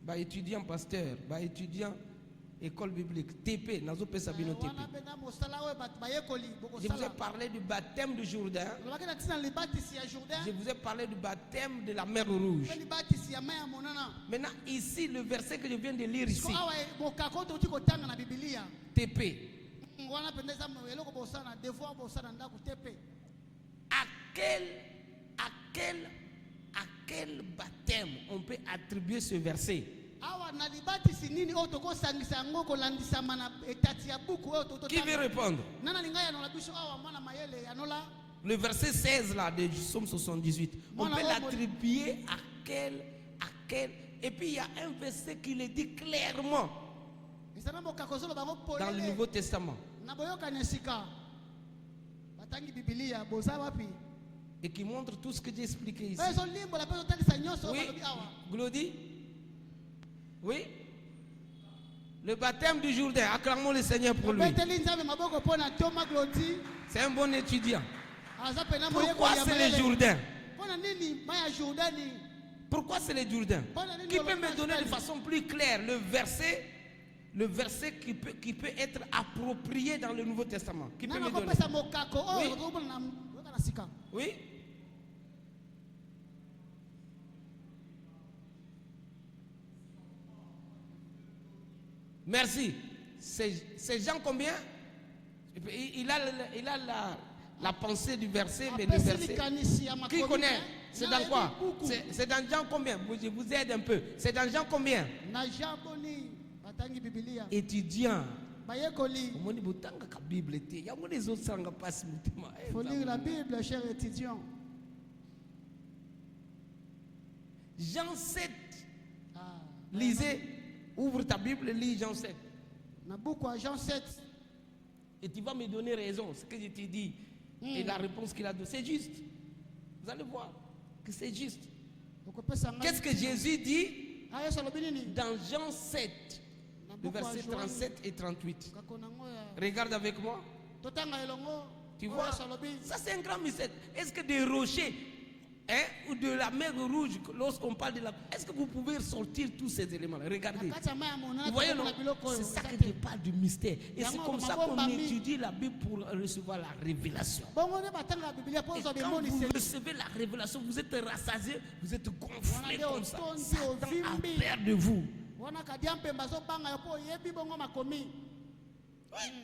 bah étudiant pasteur, bah étudiant école biblique. TP, nazo pesa bino TP. Je vous ai parlé du baptême du Jourdain. Je vous ai parlé du baptême de la mer Rouge. Maintenant ici, le verset que je viens de lire ici. TP. À quel baptême on peut attribuer ce verset? Qui veut répondre? Le verset 16 là de Psaume 78. On peut l'attribuer à quel. Et puis il y a un verset qui le dit clairement dans le Nouveau Testament. et qui montre tout ce que j'ai expliqué ici. Oui, Glody. Oui. Le baptême du Jourdain, acclamons le Seigneur pour lui. C'est un bon étudiant. Pourquoi c'est le Jourdain? Pourquoi c'est le Jourdain? Qui peut me donner de façon plus claire le verset qui peut être approprié dans le Nouveau Testament? Qui peut me donner? Oui. Oui. Merci. C'est Jean combien? Il a la pensée du verset, mais le verset. Qui connaît? C'est dans quoi? C'est dans Jean combien? Je vous aide un peu. C'est dans Jean combien? Étudiant. Il faut lire la Bible, cher étudiant. Jean 7. Lisez. Ouvre ta Bible, lis Jean 7. Jean 7. Et tu vas me donner raison, ce que je t'ai dit. Et la réponse qu'il a donnée, c'est juste. Vous allez voir que c'est juste. Qu'est-ce que Jésus dit dans Jean 7, le verset 37 et 38? Regarde avec moi. Tu vois, ça c'est un grand mystère. Est-ce que des rochers ou de la mer Rouge, lorsqu'on parle de la... Est-ce que vous pouvez sortir tous ces éléments-là? Regardez. Vous voyez, non? C'est ça que je parle du mystère. Et c'est comme ça qu'on étudie la Bible pour recevoir la révélation. Et quand vous recevez la révélation, vous êtes rassasié, vous êtes gonflé comme ça. Satan a peur de vous. Oui,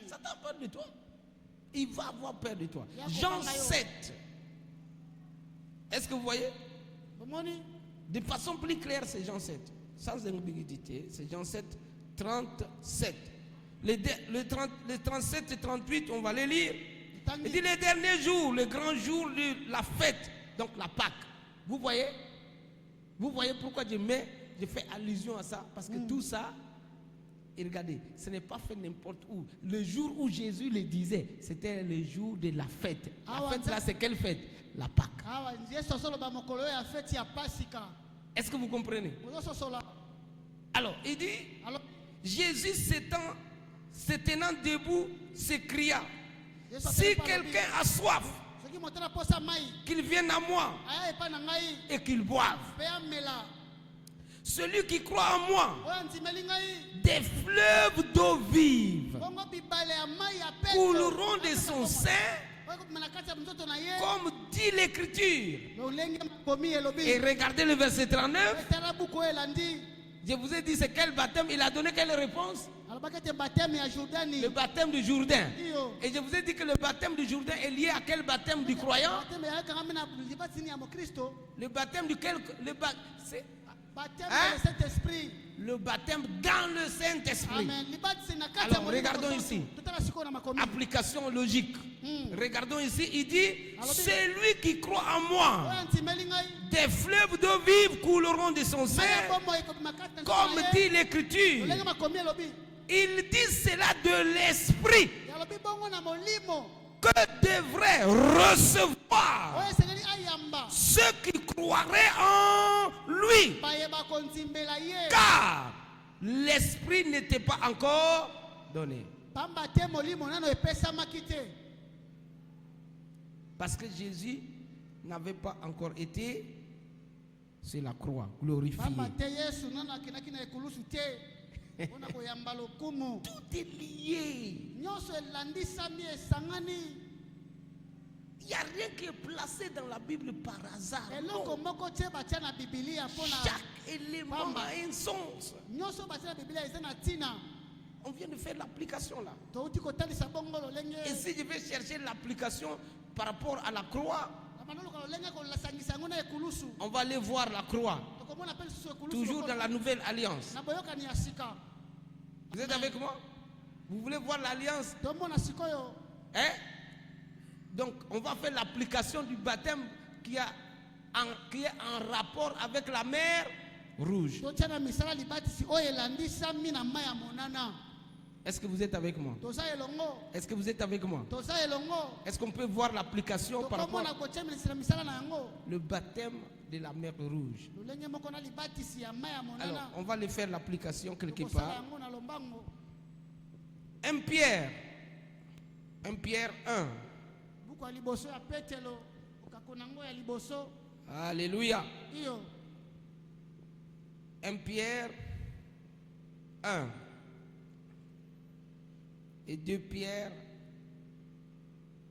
Satan a peur de toi. Il va avoir peur de toi. Jean 7. Est-ce que vous voyez? De façon plus claire, c'est Jean 7. Sans ambiguïté, c'est Jean 7, 37. Les 37 et 38, on va les lire. Il dit les derniers jours, le grand jour de la fête, donc la Pâque. Vous voyez? Vous voyez pourquoi je fais allusion à ça? Parce que tout ça, et regardez, ce n'est pas fait n'importe où. Le jour où Jésus le disait, c'était le jour de la fête. La fête là, c'est quelle fête? La Pâque. Est-ce que vous comprenez? Alors, il dit, Jésus se tenant debout, s'écria, si quelqu'un a soif, qu'il vienne à moi et qu'il boive. Celui qui croit en moi, des fleuves d'eau vive couleront de son sein, comme dit l'Écriture. Et regardez le verset 39. Je vous ai dit c'est quel baptême. Il a donné quelle réponse? Le baptême du Jourdain. Et je vous ai dit que le baptême du Jourdain est lié à quel baptême du croyant? Le baptême duquel le baptème dans le Saint-Esprit. Alors regardons ici. Application logique. Regardons ici. Il dit, celui qui croit en moi, des fleuves d'eau vive couleront de son sein, comme dit l'Écriture. Il dit cela de l'Esprit que devraient recevoir ceux qui croiraient en lui, car l'Esprit n'était pas encore donné. Parce que Jésus n'avait pas encore été sur la croix glorifié. Tout est lié. Il n'y a rien qui est placé dans la Bible par hasard. Non. Chaque élément a un sens. On vient de faire l'application là. Et si je vais chercher l'application par rapport à la croix, on va aller voir la croix. Toujours dans la nouvelle alliance. Vous êtes avec moi? Vous voulez voir l'alliance? Hein? Donc, on va faire l'application du baptême qui est en rapport avec la mer Rouge. Est-ce que vous êtes avec moi? Est-ce que vous êtes avec moi? Est-ce qu'on peut voir l'application par rapport le baptême de la mer Rouge? Alors, on va aller faire l'application quelque part. 1 Pierre 1. Alléluia. 1 Pierre 1 et 2 Pierre,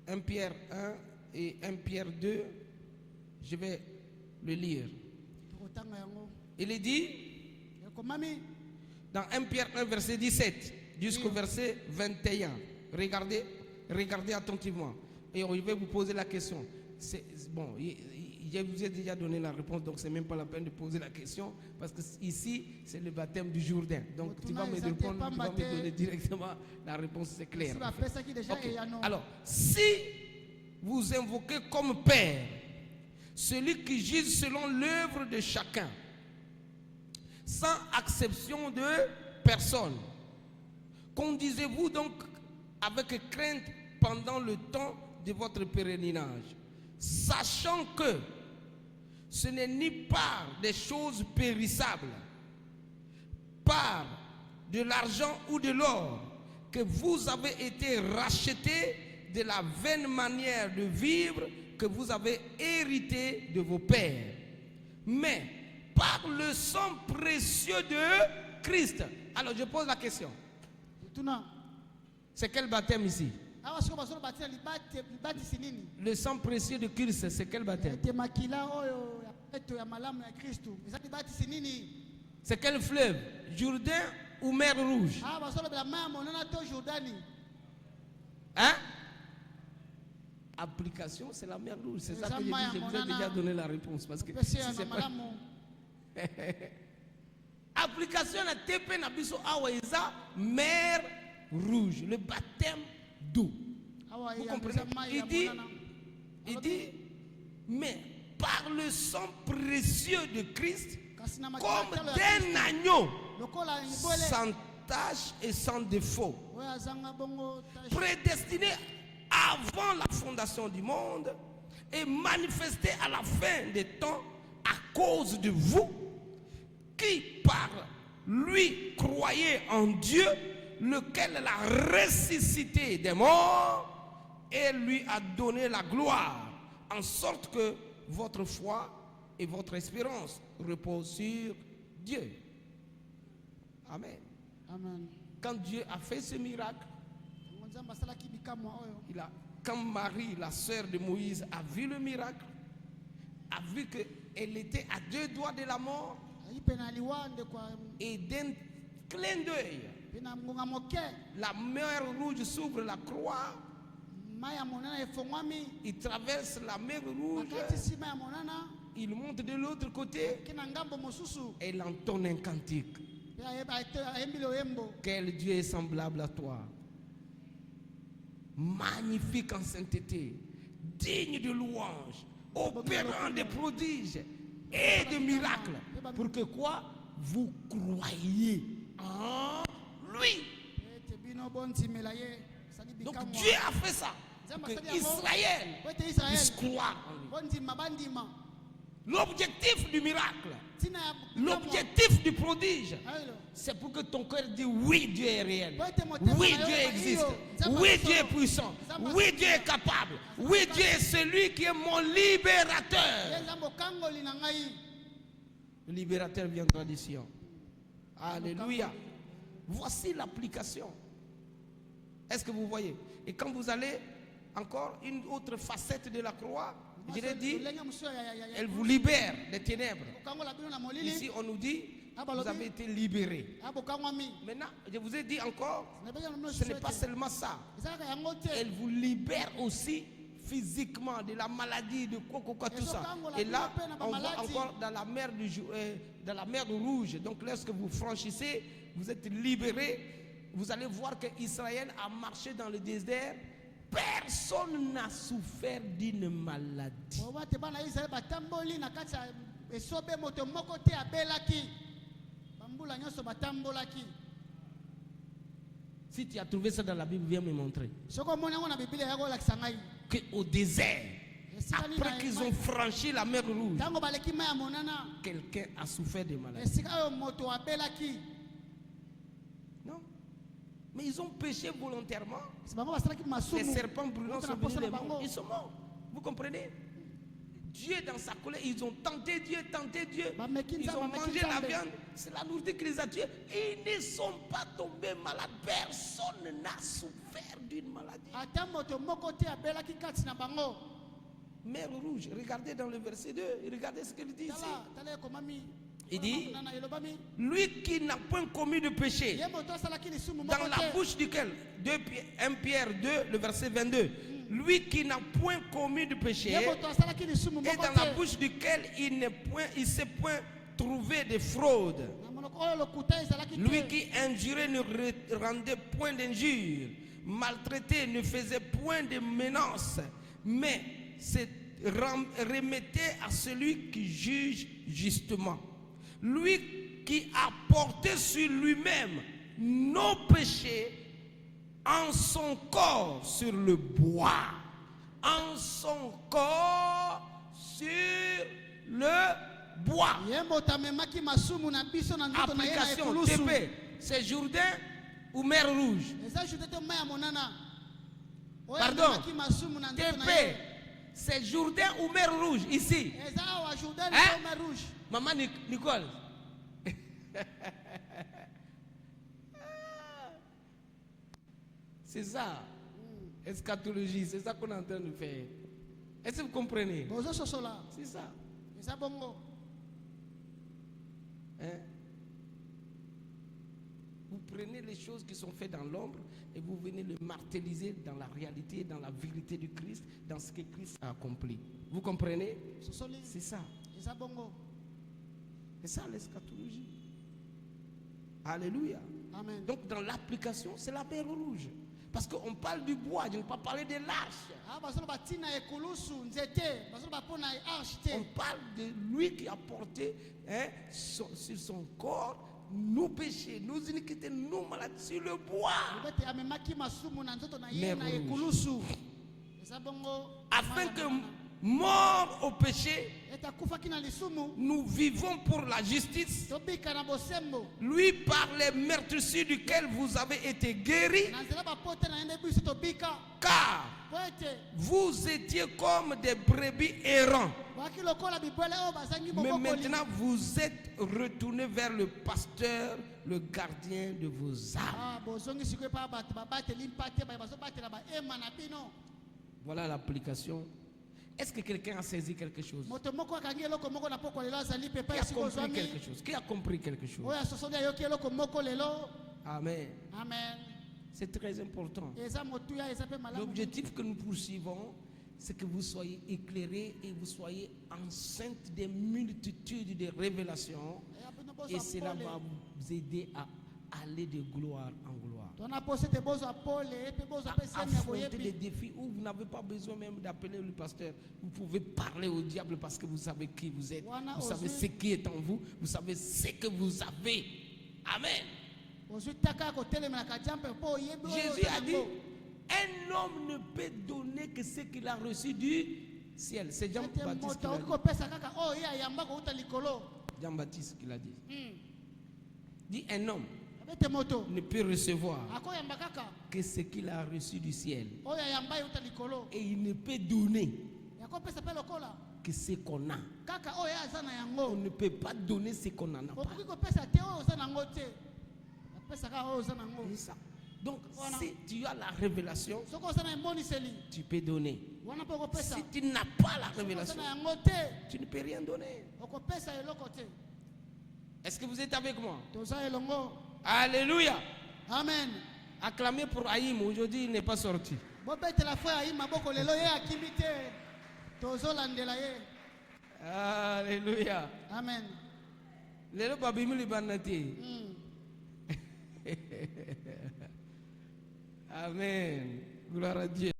1 Pierre 1 et 1 Pierre 2, je vais le lire. Il est dit dans 1 Pierre 1 verset 17 jusqu'au verset 21. Regardez attentivement. Et je vais vous poser la question. Bon, je vous ai déjà donné la réponse, donc c'est même pas la peine de poser la question, parce que ici, c'est le baptême du Jourdain. Donc tu vas me répondre, tu vas me donner directement la réponse, c'est clair. En fait. Okay. Alors, si vous invoquez comme Père celui qui juge selon l'œuvre de chacun, sans acception de personne, conduisez-vous donc avec crainte pendant le temps de votre pèlerinage, sachant que ce n'est ni par des choses périssables, par de l'argent ou de l'or, que vous avez été rachetés de la vaine manière de vivre que vous avez hérité de vos pères, mais par le sang précieux de Christ. Alors je pose la question. C'est quel baptême ici? Le sang précieux de Christ, c'est quel baptême? C'est quel fleuve? Jourdain ou mer Rouge? Hein? Application, c'est la mer Rouge. C'est ça que je vous ai déjà donné la réponse. Parce que si c'est pas... Application, la TP Nabiso Awaïza, mer Rouge, le baptême d'eau. Vous comprenez? Il dit, mais par le sang précieux de Christ, comme d'un agneau, sans tache et sans défaut, prédestiné avant la fondation du monde et manifesté à la fin des temps à cause de vous, qui par lui croyez en Dieu, lequel l'a ressuscité des morts et lui a donné la gloire, en sorte que votre foi et votre espérance reposent sur Dieu. Amen. Amen. Quand Dieu a fait ce miracle, quand Marie, la sœur de Moïse, a vu le miracle, a vu qu'elle était à 2 doigts de la mort, et d'un clin d'œil, la mer Rouge s'ouvre la croix, il traverse la mer Rouge, il monte de l'autre côté, et il entonne un cantique. Quel Dieu est semblable à toi, magnifique en sainteté, digne de louange, opérant des prodiges et des miracles, pour que quoi? Vous croyez en lui. Donc Dieu a fait ça, pour que Israël puisse croire en lui. L'objectif du miracle, l'objectif du prodige, c'est pour que ton cœur dise oui, Dieu est réel, oui, Dieu existe, oui, Dieu est puissant, oui, Dieu est capable, oui, Dieu est celui qui est mon libérateur. Le libérateur viendra du Sion. Alléluia. Voici l'application. Est-ce que vous voyez? Et quand vous allez encore une autre facette de la croix, je l'ai dit, elle vous libère des ténèbres. Ici, on nous dit, vous avez été libérés. Maintenant, je vous ai dit encore, ce n'est pas seulement ça. Elle vous libère aussi physiquement de la maladie, de quoi, tout ça. Et là, on va encore dans la mer Rouge. Donc, lorsque vous franchissez, vous êtes libérés. Vous allez voir que Israël a marché dans le désert. Personne n'a souffert d'une maladie. Si tu as trouvé ça dans la Bible, viens me montrer. Qu'au désert, après qu'ils ont franchi la mer Rouge, quelqu'un a souffert de maladie. Non. Mais ils ont péché volontairement. Les serpents brûlants sont venus les morts. Ils sont morts. Vous comprenez? Dieu dans sa colère, ils ont tenté Dieu. Ils ont mangé la viande. C'est la nourriture qui les a tués. Ils ne sont pas tombés malades. Personne n'a souffert d'une maladie. Mer Rouge, regardez dans le verset 2. Regardez ce qu'il dit ici. Il dit, lui qui n'a point commis de péché, dans la bouche duquel, 1 Pierre 2, le verset 22, lui qui n'a point commis de péché, et dans la bouche duquel il ne s'est point trouvé de fraude, lui qui injurait ne rendait point d'injure, maltraité ne faisait point de menaces, mais se remettait à celui qui juge justement. Lui qui a porté sur lui-même nos péchés en son corps sur le bois. En son corps sur le bois. Application TP, c'est Jourdain ou mer Rouge? Pardon, TP, c'est Jourdain ou mer Rouge ici? Hein? Maman Nicole. C'est ça. Eschatologie, c'est ça qu'on est en train de faire. Est-ce que vous comprenez? C'est ça. Hein? Vous prenez les choses qui sont faites dans l'ombre et vous venez le marteliser dans la réalité, dans la vérité du Christ, dans ce que Christ a accompli. Vous comprenez? C'est ça. C'est ça l'eschatologie. Alléluia. Amen. Donc dans l'application, c'est la mer Rouge. Parce qu'on parle du bois, je ne vais pas parler de l'arche. On parle de lui qui a porté sur son corps nos péchés, nos iniquités, nos maladies sur le bois. Mer Rouge. Afin que mort au péché, nous vivons pour la justice. Lui par les meurtrissures duquel vous avez été guéris, car vous étiez comme des brebis errants, mais maintenant vous êtes retournés vers le pasteur, le gardien de vos âmes. Voilà l'application. Est-ce que quelqu'un a saisi quelque chose? Qui a compris quelque chose? Qui a compris quelque chose? Amen. Amen. C'est très important. L'objectif que nous poursuivons, c'est que vous soyez éclairés et vous soyez enceintes des multitudes de révélations. Et cela va vous aider à aller de gloire en gloire. Affronter des défis où vous n'avez pas besoin même d'appeler le pasteur. Vous pouvez parler au diable parce que vous savez qui vous êtes. Vous savez ce qui est en vous. Vous savez ce que vous avez. Amen. Jésus a dit, un homme ne peut donner que ce qu'il a reçu du ciel. C'est Jean-Baptiste qui l'a dit. Jean-Baptiste qui l'a dit. Dit un homme ne peut recevoir que ce qu'il a reçu du ciel. Et il ne peut donner que ce qu'on a. On ne peut pas donner ce qu'on n'en a pas. C'est ça. Donc, si tu as la révélation, tu peux donner. Si tu n'as pas la révélation, tu ne peux rien donner. Est-ce que vous êtes avec moi? Alléluia. Amen. Acclamez pour Haïm. Aujourd'hui, il n'est pas sorti. Alléluia. Amen. Amen. Gloire à Dieu.